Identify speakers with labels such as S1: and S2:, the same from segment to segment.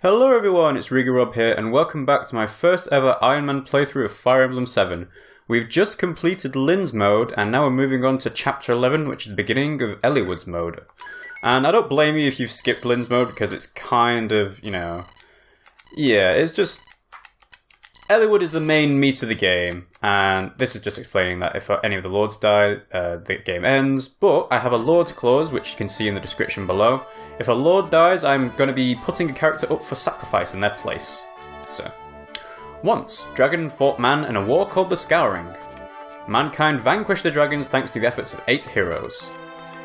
S1: Hello everyone, it's RiggyRob here, and welcome back to my first ever Ironman playthrough of Fire Emblem 7. We've just completed Lyn's Mode, and now we're moving on to Chapter 11, which is the beginning of Eliwood's Mode. And I don't blame you if you've skipped Lyn's Mode, because it's kind of, it's just... Eliwood is the main meat of the game, and this is just explaining that if any of the lords die, the game ends. But I have a lord's clause, which you can see in the description below. If a lord dies, I'm going to be putting a character up for sacrifice in their place. So, once, dragon fought man in a war called the Scouring. Mankind vanquished the dragons thanks to the efforts of 8 heroes.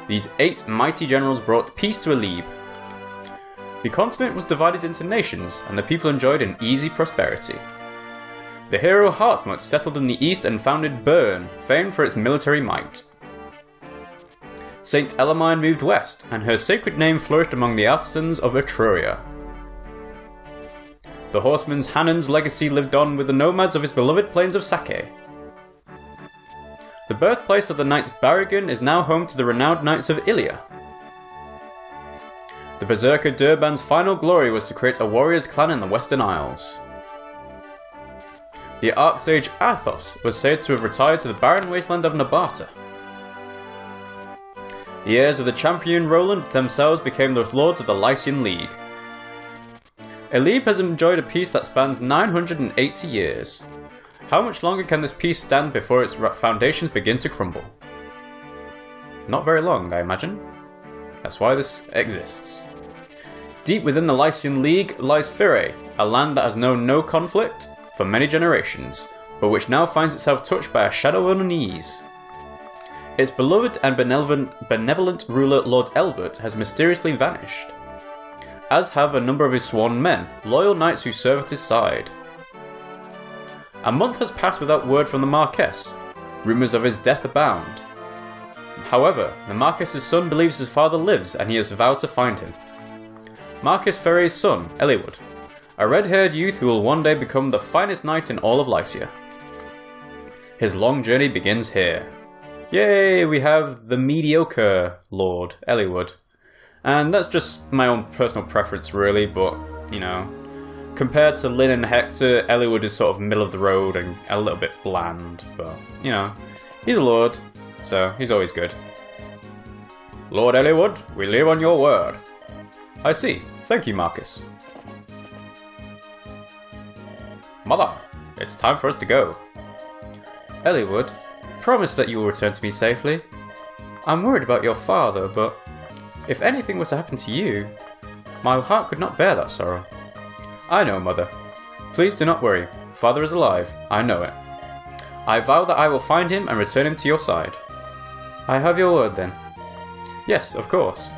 S1: These 8 mighty generals brought peace to Iliwood. The continent was divided into nations, and the people enjoyed an easy prosperity. The hero Heartmut settled in the east and founded Bern, famed for its military might. Saint Elamine moved west, and her sacred name flourished among the artisans of Etruria. The horseman's Hanan's legacy lived on with the nomads of his beloved plains of Sake. The birthplace of the knights Barrigan is now home to the renowned knights of Ilia. The berserker Durban's final glory was to create a warriors' clan in the Western Isles. The Archsage Athos was said to have retired to the barren wasteland of Nabata. The heirs of the champion Roland themselves became the lords of the Lycian League. Iliwood has enjoyed a peace that spans 980 years. How much longer can this peace stand before its foundations begin to crumble? Not very long, I imagine. That's why this exists. Deep within the Lycian League lies Fire, a land that has known no conflict for many generations, but which now finds itself touched by a shadow of unease. Its beloved and benevolent ruler Lord Elbert has mysteriously vanished, as have a number of his sworn men, loyal knights who serve at his side. A month has passed without word from the Marquess. Rumours of his death abound. However, the Marquess's son believes his father lives, and he has vowed to find him. Marquess Ferre's son, Eliwood, a red-haired youth who will one day become the finest knight in all of Lycia. His long journey begins here. Yay, we have the mediocre Lord, Eliwood. And that's just my own personal preference really, but, compared to Lyn and Hector, Eliwood is sort of middle of the road and a little bit bland, but, he's a lord, so he's always good. Lord Eliwood, we live on your word. I see. Thank you, Marcus. Mother, it's time for us to go. Eliwood, promise that you will return to me safely. I'm worried about your father, but if anything were to happen to you, my heart could not bear that sorrow. I know, Mother. Please do not worry. Father is alive. I know it. I vow that I will find him and return him to your side. I have your word then. Yes, of course.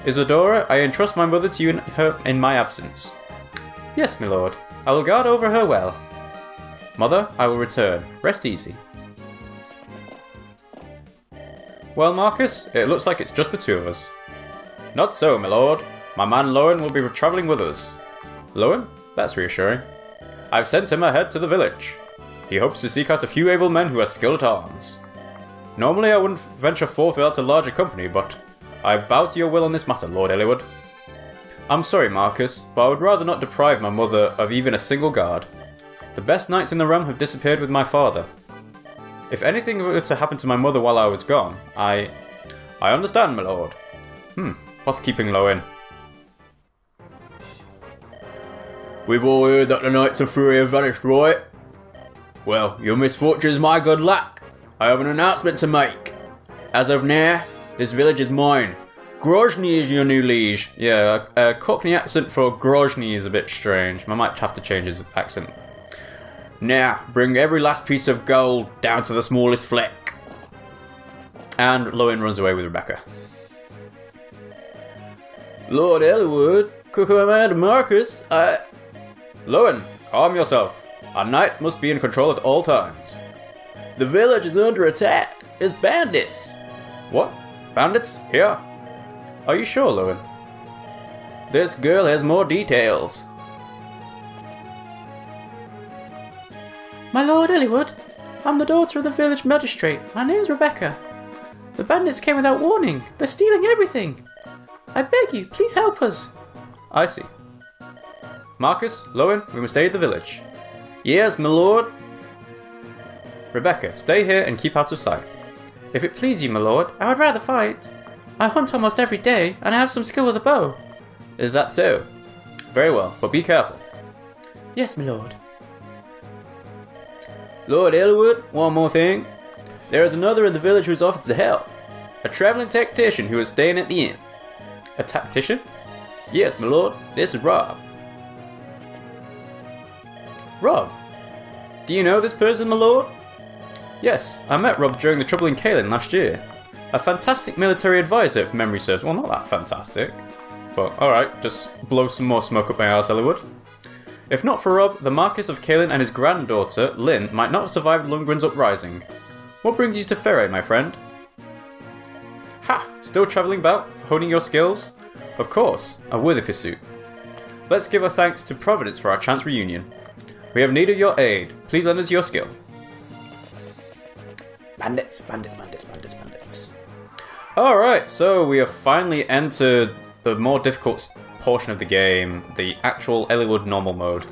S1: Isadora, I entrust my mother to you in my absence. Yes, my lord. I will guard over her well. Mother, I will return. Rest easy. Well, Marcus, it looks like it's just the two of us. Not so, my lord. My man Lowen will be travelling with us. Lowen? That's reassuring. I've sent him ahead to the village. He hopes to seek out a few able men who are skilled at arms. Normally I wouldn't venture forth without a larger company, but I bow to your will on this matter, Lord Eliwood. I'm sorry, Marcus, but I would rather not deprive my mother of even a single guard. The best knights in the realm have disappeared with my father. If anything were to happen to my mother while I was gone, I understand, my lord. What's keeping Lowen? We've all heard that the Knights of Fury have vanished, right? Well, your misfortune is my good luck. I have an announcement to make. As of now, this village is mine. Grozny is your new liege. Yeah, a Cockney accent for Grozny is a bit strange. I might have to change his accent. Now, bring every last piece of gold down to the smallest fleck. And Lowen runs away with Rebecca. Lord Eliwood, Commander Marcus, Lowen, calm yourself. A knight must be in control at all times. The village is under attack. It's bandits. What? Bandits? Here? Are you sure, Lowen? This girl has more details. My lord Eliwood, I'm the daughter of the village magistrate. My name's Rebecca. The bandits came without warning. They're stealing everything. I beg you, please help us. I see. Marcus, Lyn, we must stay at the village. Yes, my lord. Rebecca, stay here and keep out of sight. If it please you, my lord, I would rather fight. I hunt almost every day, and I have some skill with a bow. Is that so? Very well, but be careful. Yes, my lord. Lord Eliwood, one more thing. There is another in the village who is offered to help. A traveling tactician who is staying at the inn. A tactician? Yes, my lord. This is Rob. Rob? Do you know this person, my lord? Yes, I met Rob during the trouble in Caelan last year. A fantastic military advisor, if memory serves. Well, not that fantastic. But, alright, just blow some more smoke up my arse, Eliwood. If not for Rob, the Marquis of Caelan and his granddaughter, Lyn, might not have survived Lundgren's uprising. What brings you to Fere, my friend? Ha! Still travelling about, honing your skills? Of course, a worthy pursuit. Let's give our thanks to Providence for our chance reunion. We have need of your aid. Please lend us your skill. Bandits, bandits, bandits, bandits, bandits. Alright, so we have finally entered the more difficult portion of the game, the actual Eliwood Normal Mode.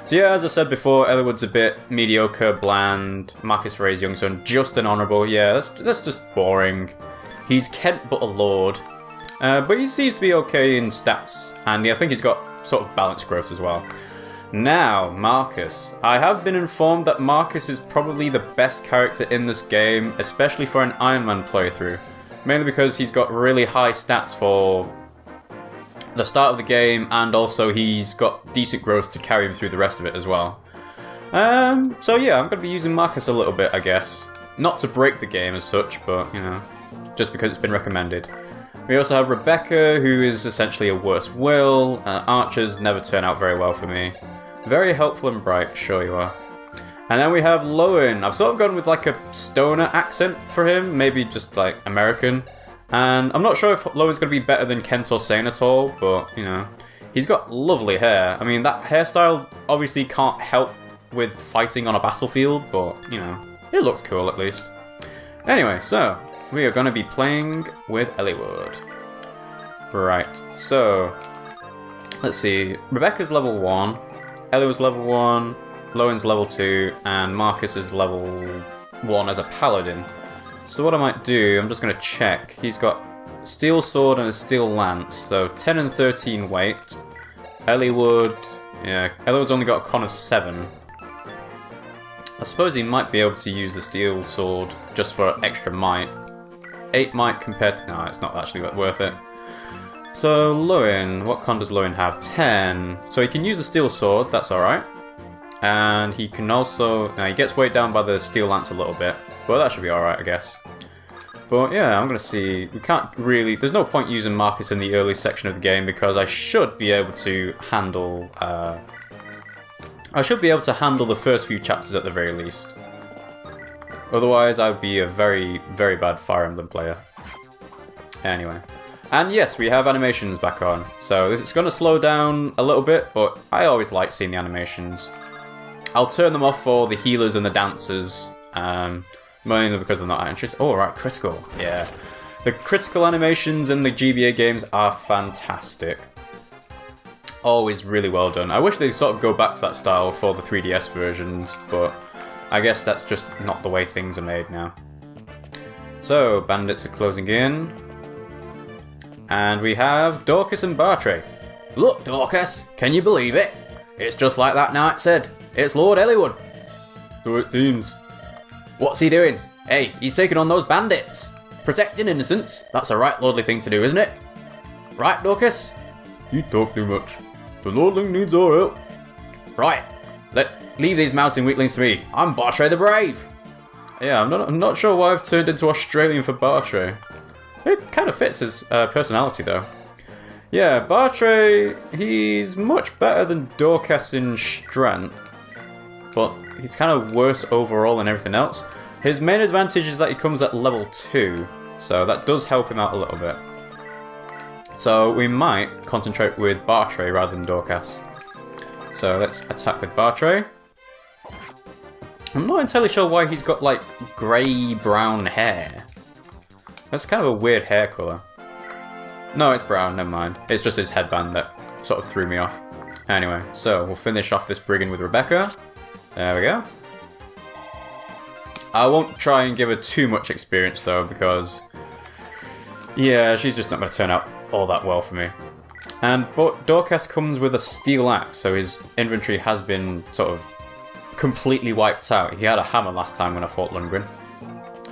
S1: So yeah, as I said before, Eliwood's a bit mediocre, bland, Marcus Fare's young son, just an honourable. Yeah, that's just boring. He's Kent but a lord. But he seems to be okay in stats, and yeah, I think he's got sort of balanced growth as well. Now, Marcus. I have been informed that Marcus is probably the best character in this game, especially for an Ironman playthrough. Mainly because he's got really high stats for the start of the game, and also he's got decent growth to carry him through the rest of it as well. So yeah, I'm going to be using Marcus a little bit, I guess. Not to break the game as such, but, you know, just because it's been recommended. We also have Rebecca, who is essentially a worse will. Archers never turn out very well for me. Very helpful and bright, sure you are. And then we have Lyn. I've sort of gone with like a stoner accent for him, maybe just like American. And I'm not sure if Lyn's going to be better than Kent or Sane at all, but, you know, he's got lovely hair. I mean, that hairstyle obviously can't help with fighting on a battlefield, but, you know, it looks cool at least. Anyway, so we are going to be playing with Eliwood. Right, so let's see. Rebecca's level 1, Eliwood's level 1, Lyn's level 2, and Marcus is level 1 as a paladin. So what I might do, I'm just going to check. He's got steel sword and a steel lance, so 10 and 13 weight. Eliwood, yeah, Eliwood's only got a con of 7. I suppose he might be able to use the steel sword just for extra might. 8 might compared to... no, it's not actually worth it. So, Lyn, what con does Lyn have? 10. So he can use the steel sword, that's alright. And he can also... now, he gets weighed down by the steel lance a little bit. Well, that should be alright, I guess. But yeah, I'm going to see... we can't really... there's no point using Marcus in the early section of the game because I should be able to handle... I should be able to handle the first few chapters at the very least. Otherwise, I would be a very, very bad Fire Emblem player. Anyway. And yes, we have animations back on. So this is going to slow down a little bit, but I always like seeing the animations. I'll turn them off for the healers and the dancers. Mainly because they're not interested. Oh, right, critical. Yeah. The critical animations in the GBA games are fantastic. Always really well done. I wish they'd sort of go back to that style for the 3DS versions, but I guess that's just not the way things are made now. So, bandits are closing in. And we have Dorcas and Birthright. Look, Dorcas, can you believe it? It's just like that knight said. It's Lord Eliwood. So it seems. What's he doing? Hey, he's taking on those bandits. Protecting innocents. That's a right lordly thing to do, isn't it? Right, Dorcas? You talk too much. The lordling needs our help. Right. Leave these mountain weaklings to me. I'm Birthright the Brave. Yeah, I'm not sure why I've turned into Australian for Birthright. It kind of fits his personality, though. Yeah, Birthright, he's much better than Dorcas in strength. But he's kind of worse overall than everything else. His main advantage is that he comes at level 2. So that does help him out a little bit. So we might concentrate with Birthright rather than Dorcas. So let's attack with Birthright. I'm not entirely sure why he's got like grey-brown hair. That's kind of a weird hair colour. No, it's brown, never mind. It's just his headband that sort of threw me off. Anyway, so we'll finish off this brigand with Rebecca. There we go. I won't try and give her too much experience though, because yeah, she's just not going to turn out all that well for me. And but Dorcas comes with a steel axe, so his inventory has been sort of completely wiped out. He had a hammer last time when I fought Lundgren.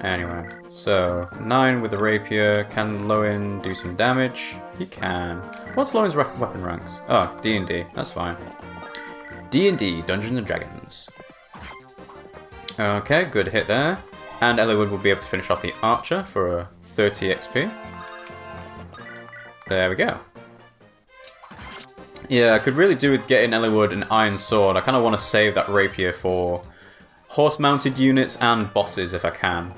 S1: Anyway, so 9 with the rapier. Can Lyn do some damage? He can. What's Lyn's weapon ranks? Oh, D&D. That's fine. D&D, Dungeons and Dragons. Okay, good hit there. And Eliwood will be able to finish off the archer for a 30 XP. There we go. Yeah, I could really do with getting Eliwood an iron sword. I kind of want to save that rapier for horse-mounted units and bosses if I can.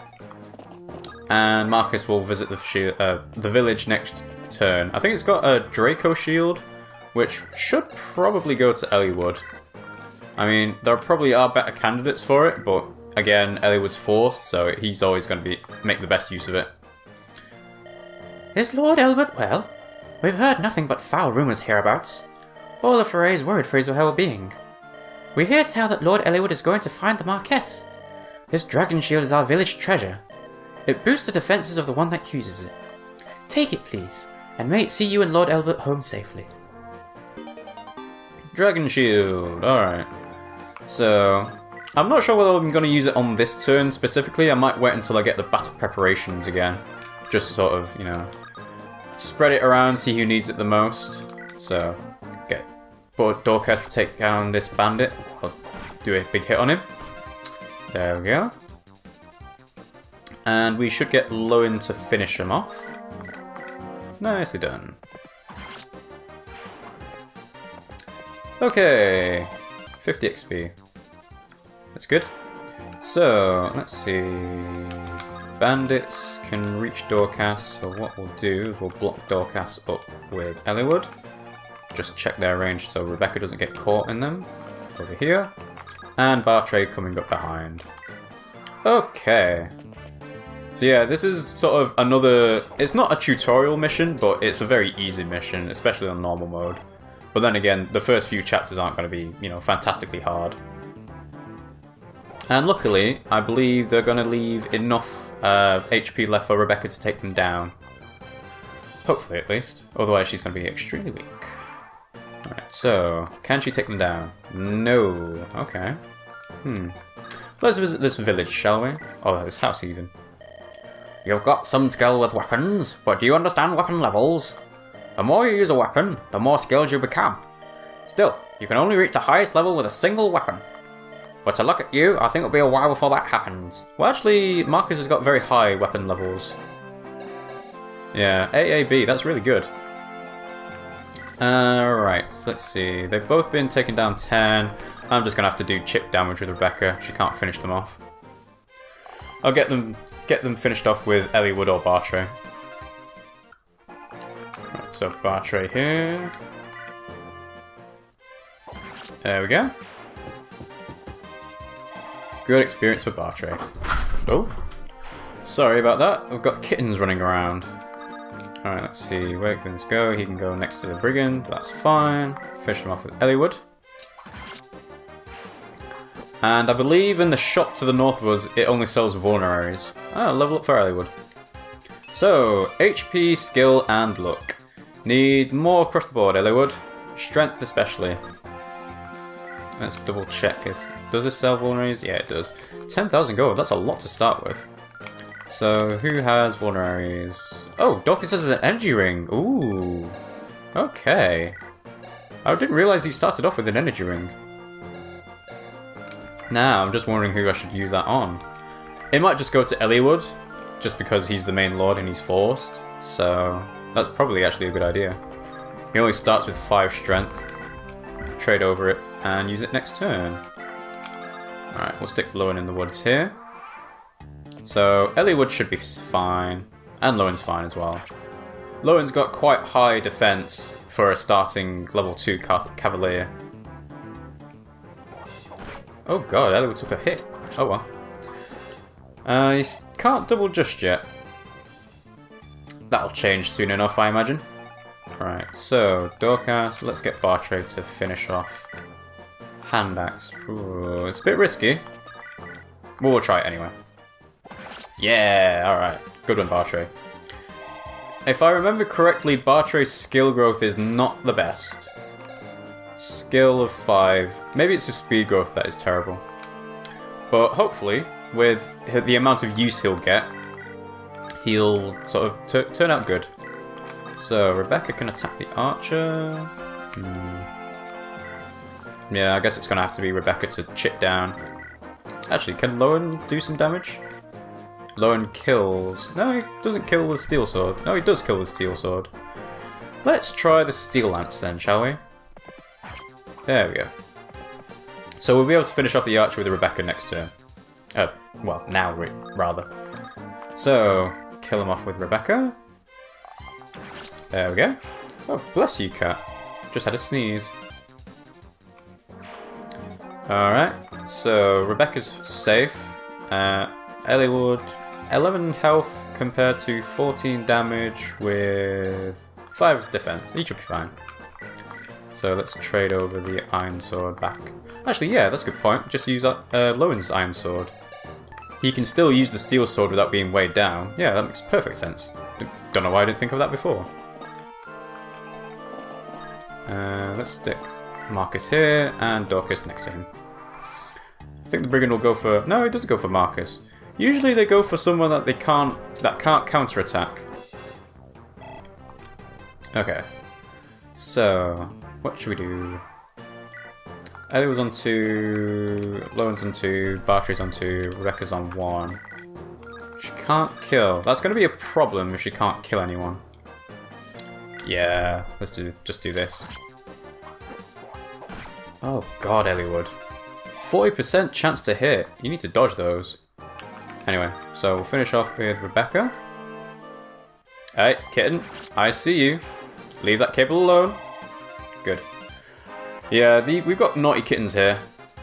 S1: And Marcus will visit the village next turn. I think it's got a Draco shield, which should probably go to Eliwood. I mean, there probably are better candidates for it, but again, Eliwood's forced, so he's always going to make the best use of it.
S2: Is Lord Eliwood well? We've heard nothing but foul rumours hereabouts. All of Foray's worried for his well-being. We hear tell that Lord Eliwood is going to find the Marquess. This dragon shield is our village treasure. It boosts the defences of the one that uses it. Take it, please, and may it see you and Lord Eliwood home safely.
S1: Dragon shield, alright. So, I'm not sure whether I'm going to use it on this turn specifically. I might wait until I get the battle preparations again. Just to sort of, you know, spread it around, see who needs it the most. So, get Dorcas to take down this bandit. I'll do a big hit on him. There we go. And we should get Lyn to finish him off. Nicely done. Okay, 50 XP. That's good. So, let's see. Bandits can reach Dorcas, so what we'll do is we'll block Dorcas up with Eliwood. Just check their range so Rebecca doesn't get caught in them. Over here. And Birthright coming up behind. Okay. So yeah, this is sort of another... It's not a tutorial mission, but it's a very easy mission, especially on normal mode. But then again, the first few chapters aren't going to be, you know, fantastically hard. And luckily, I believe they're going to leave enough HP left for Rebecca to take them down. Hopefully, at least. Otherwise, she's going to be extremely weak. Alright, so, can she take them down? No. Okay. Let's visit this village, shall we? Oh, this house, even. You've got some skill with weapons, but do you understand weapon levels? The more you use a weapon, the more skilled you become. Still, you can only reach the highest level with a single weapon. But to look at you, I think it'll be a while before that happens. Well, actually, Marcus has got very high weapon levels. Yeah, AAB, that's really good. Right, so let's see. They've both been taken down 10. I'm just going to have to do chip damage with Rebecca. She can't finish them off. I'll get them finished off with Eliwood or Birthright. Right, so Birthright here. There we go. Good experience for Birthright. Oh, sorry about that. We've got kittens running around. Alright, let's see. Where can this go? He can go next to the brigand. That's fine. Finish him off with Eliwood. And I believe in the shop to the north of us, it only sells vulneraries. Ah, level up for Eliwood. So, HP, skill, and luck. Need more across the board, Eliwood. Strength especially. Let's double check. Does this sell vulneraries? Yeah, it does. 10,000 gold, that's a lot to start with. So, who has vulneraries? Oh, Dorcas has an energy ring. Ooh. Okay. I didn't realise he started off with an energy ring. Now, I'm just wondering who I should use that on. It might just go to Eliwood, just because he's the main lord and he's forced. So, that's probably actually a good idea. He only starts with 5 strength. Trade over it and use it next turn. Alright, we'll stick Lyn in the woods here. So, Eliwood should be fine. And Lyn's fine as well. Lyn's got quite high defense for a starting level 2 Cavalier. Oh god, Eliwood took a hit. Oh well. He can't double just yet. That'll change soon enough, I imagine. Right, so Dorcas, let's get Birthright to finish off. Hand axe. Ooh, it's a bit risky. We'll try it anyway. Yeah, alright. Good one, Birthright. If I remember correctly, Birthright's skill growth is not the best. Skill of 5. Maybe it's his speed growth that is terrible. But hopefully, with the amount of use he'll get, he'll sort of turn out good. So, Rebecca can attack the archer. Yeah, I guess it's going to have to be Rebecca to chip down. Actually, can Lyn do some damage? Lyn kills. No, he doesn't kill with Steel Sword. No, he does kill with Steel Sword. Let's try the Steel Lance then, shall we? There we go. So we'll be able to finish off the archer with Rebecca next turn. Well, now, rather. So, kill him off with Rebecca. There we go. Oh, bless you, cat. Just had a sneeze. Alright, so Rebecca's safe. Eliwood, 11 health compared to 14 damage with 5 defense. Each will be fine. So let's trade over the Iron Sword back. Actually, yeah, that's a good point. Just use Lyn's Iron Sword. He can still use the Steel Sword without being weighed down. Yeah, that makes perfect sense. Don't know why I didn't think of that before. Let's stick Marcus here and Dorcas next to him. I think the Brigand will go for... No, he doesn't go for Marcus. Usually they go for someone that can't counterattack. Okay. So, what should we do? Eliwood's on 2, Lyn's on 2, Birthright's on 2, Rebecca's on 1. She can't kill. That's going to be a problem if she can't kill anyone. Yeah, let's just do this. Oh god, Eliwood. 40% chance to hit. You need to dodge those. Anyway, so we'll finish off with Rebecca. Hey, kitten, I see you. Leave that cable alone. Good. Yeah, we've got naughty kittens here.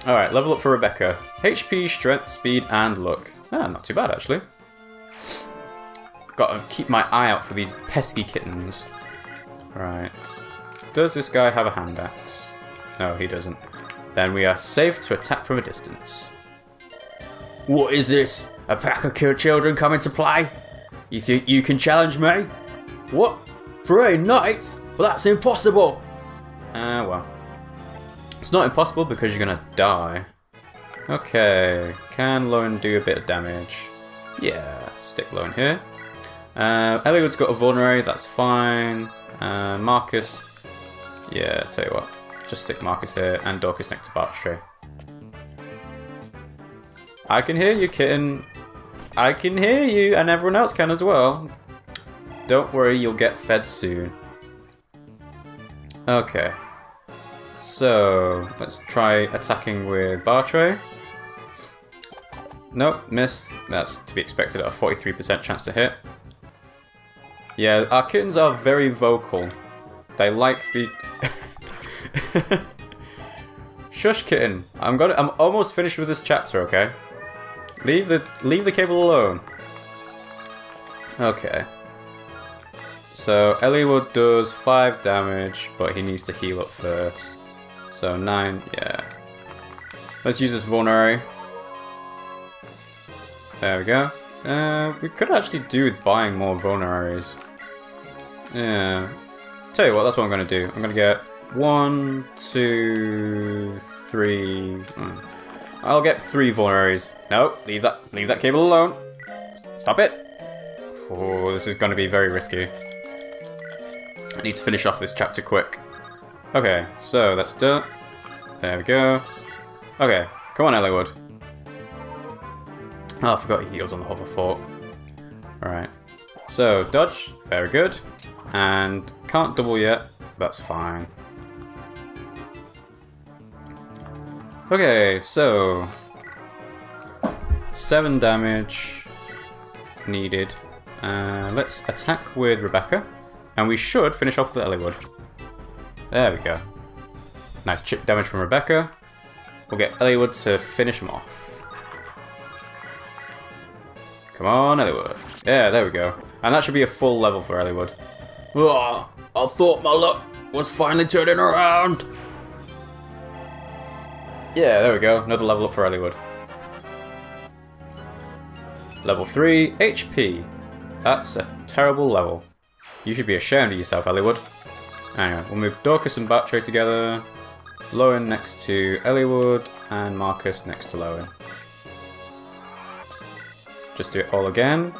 S1: Alright, level up for Rebecca. HP, strength, speed, and luck. Ah, not too bad, actually. Gotta keep my eye out for these pesky kittens. Right. Does this guy have a hand axe? No, he doesn't. Then we are safe to attack from a distance.
S3: What is this? A pack of killed children coming to play? You think you can challenge me? What? 3 nights? Well, that's impossible!
S1: Well. It's not impossible because you're gonna die. Okay, can Lyn do a bit of damage? Yeah, stick Lyn here. Eliwood's got a vulnerary, that's fine. Marcus, yeah, tell you what. Just stick Marcus here and Dorcas next to Birthright. I can hear you, kitten. I can hear you, and everyone else can as well. Don't worry, you'll get fed soon. Okay. So, let's try attacking with Birthright. Nope, missed. That's to be expected at a 43% chance to hit. Yeah, our kittens are very vocal. They like be... Shush, kitten. I'm almost finished with this chapter, okay? Leave the cable alone. Okay. So Eliwood does 5 damage, but he needs to heal up first. So 9, yeah. Let's use this vulnerary. There we go. We could actually do with buying more vulneraries. Yeah. Tell you what, that's what I'm gonna do. I'm gonna get 1, 2, 3. I'll get 3 vulneraries. No, leave that cable alone. Stop it. Oh, this is gonna be very risky. I need to finish off this chapter quick. Okay, so that's done. There we go. Okay, come on, Eliwood. Oh, I forgot he heals on the hover fort. Alright. So, dodge. Very good. And can't double yet. That's fine. Okay, so 7 damage needed. Let's attack with Rebecca. And we should finish off with Eliwood. There we go. Nice chip damage from Rebecca. We'll get Eliwood to finish him off. Come on, Eliwood. Yeah, there we go. And that should be a full level for Eliwood.
S3: Oh, I thought my luck was finally turning around.
S1: Yeah, there we go. Another level up for Eliwood. Level 3, HP. That's a terrible level. You should be ashamed of yourself, Eliwood. Anyway, we'll move Dorcas and Batray together. Lowen next to Eliwood, and Marcus next to Lowen. Just do it all again.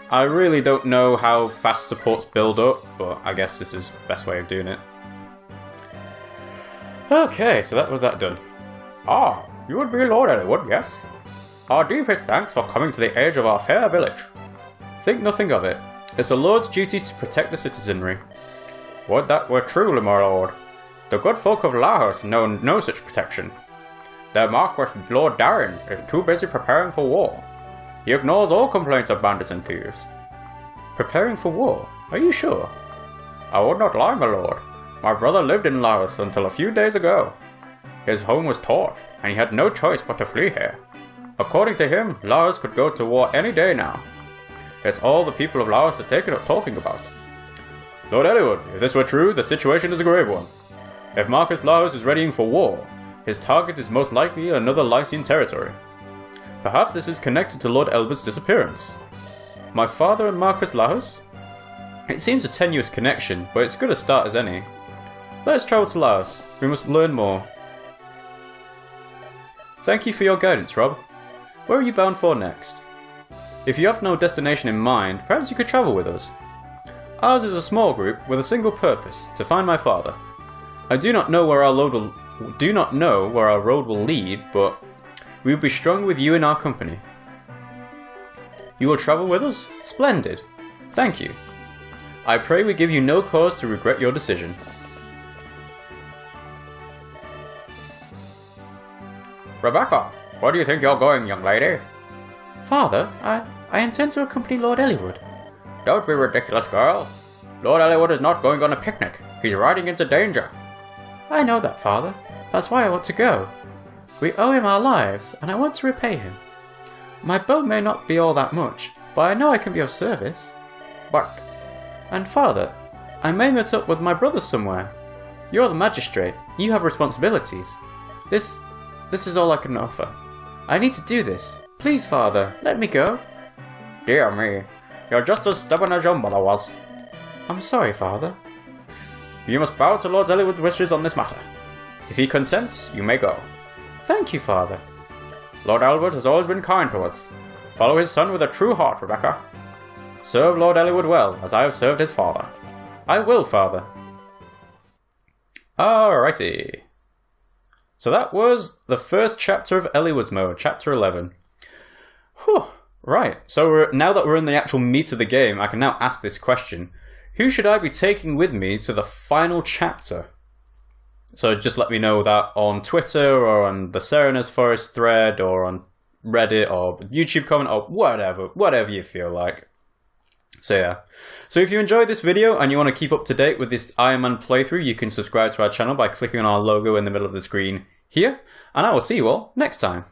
S1: I really don't know how fast supports build up, but I guess this is the best way of doing it. Okay, so that was that done. Ah, you would be Lord Eliwood, yes? Our deepest thanks for coming to the aid of our fair village. Think nothing of it. It's a lord's duty to protect the citizenry. Would that were true, my lord. The good folk of Laos know no such protection. Their Marquis Lord Darren is too busy preparing for war. He ignores all complaints of bandits and thieves. Preparing for war? Are you sure? I would not lie, my lord. My brother lived in Laos until a few days ago. His home was torched, and he had no choice but to flee here. According to him, Laos could go to war any day now. It's all the people of Laos are taken up talking about. Lord Eliwood, if this were true, the situation is a grave one. If Marcus Laos is readying for war, his target is most likely another Lycian territory. Perhaps this is connected to Lord Eliwood's disappearance. My father and Marcus Laos? It seems a tenuous connection, but it's good a start as any. Let us travel to Laos. We must learn more. Thank you for your guidance, Rob. Where are you bound for next? If you have no destination in mind, perhaps you could travel with us. Ours is a small group with a single purpose, to find my father. I do not know where our road will lead, but we will be strong with you in our company. You will travel with us? Splendid. Thank you. I pray we give you no cause to regret your decision.
S3: Rebecca, where do you think you're going, young lady?
S2: Father, I intend to accompany Lord Eliwood.
S3: Don't be ridiculous, girl. Lord Eliwood is not going on a picnic. He's riding into danger.
S2: I know that, Father. That's why I want to go. We owe him our lives, and I want to repay him. My bow may not be all that much, but I know I can be of service.
S3: But...
S2: And Father, I may meet up with my brothers somewhere. You're the magistrate. You have responsibilities. This is all I can offer. I need to do this. Please, Father, let me go.
S3: Dear me, you're just as stubborn as your mother was.
S2: I'm sorry, Father.
S3: You must bow to Lord Eliwood's wishes on this matter. If he consents, you may go.
S2: Thank you, Father.
S3: Lord Eliwood has always been kind to us. Follow his son with a true heart, Rebecca. Serve Lord Eliwood well, as I have served his father.
S1: I will, Father. Alrighty. So that was the first chapter of Eliwood's Mode, chapter 11. Whew. Right, so now that we're in the actual meat of the game, I can now ask this question. Who should I be taking with me to the final chapter? So just let me know that on Twitter, or on the Serena's Forest thread, or on Reddit, or YouTube comment, or whatever you feel like. So yeah. So if you enjoyed this video and you want to keep up to date with this Ironman playthrough, you can subscribe to our channel by clicking on our logo in the middle of the screen here, and I will see you all next time.